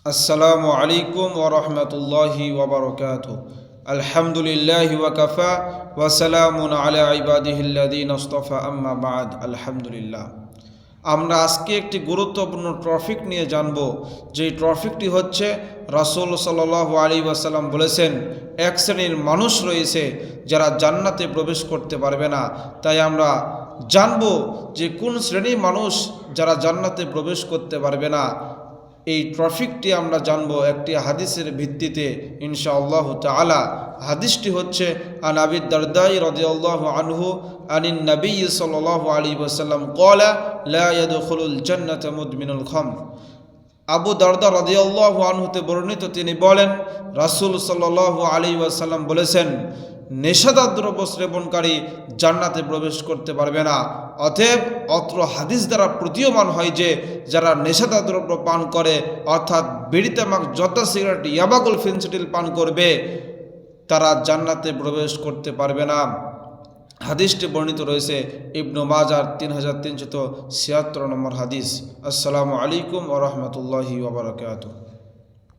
আসসালামু আলাইকুম ওয়া রাহমাতুল্লাহি ওয়া বারাকাতুহু। আলহামদুলিল্লাহি ওয়া কাফা ওয়া সালামুন আলা ইবাদিহিল্লাযীনা ইসতাফা আম্মা বা'দ। আলহামদুলিল্লাহ। আমরা আজকে একটি গুরুত্বপূর্ণ টপিক নিয়ে জানব, যে টপিকটি হচ্ছে রাসূল সাল্লাল্লাহু আলাইহি ওয়াসাল্লাম বলেছেন এক শ্রেণীর মানুষ রয়েছে যারা জান্নাতে প্রবেশ করতে পারবে না। তাই আমরা জানব যে কোন শ্রেণীর মানুষ যারা জান্নাতে প্রবেশ করতে পারবে না। এই টপিকটি আমরা জানব একটি হাদিসের ভিত্তিতে ইনশাআল্লাহ তাআলা। হাদিসটি হচ্ছে আন আবি দারদাই রাদিয়াল্লাহু আনহু আনিন নবী সাল্লাল্লাহু আলাইহি ওয়াসাল্লাম ক্বালা লা ইয়াদখুলুল জান্নাতা মুদমিনুল খামর। আবু দারদা রাদিয়াল্লাহু আনহুতে বর্ণিত, তিনি বলেন রাসূল সাল্লাল্লাহু আলাইহি ওয়াসাল্লাম বলেছেন, নেশাদার দ্রব্য সেবনকারী জান্নাতে প্রবেশ করতে পারবে না। অতএব অত্র হাদিস দ্বারা প্রতীয়মান হয় যে যারা নেশাদার দ্রব্য পান করে, অর্থাৎ বিড়ি, তামাক, জর্দা, সিগারেট, ইয়াবাকুল, ফেনসিডিল পান করবে, তারা জান্নাতে প্রবেশ করতে পারবে না। হাদিসটি বর্ণিত রয়েছে ইবনু মাজার 3376 নম্বর হাদিস। আসসালামু আলাইকুম ওয়া রাহমাতুল্লাহি ওয়া বারাকাতুহু।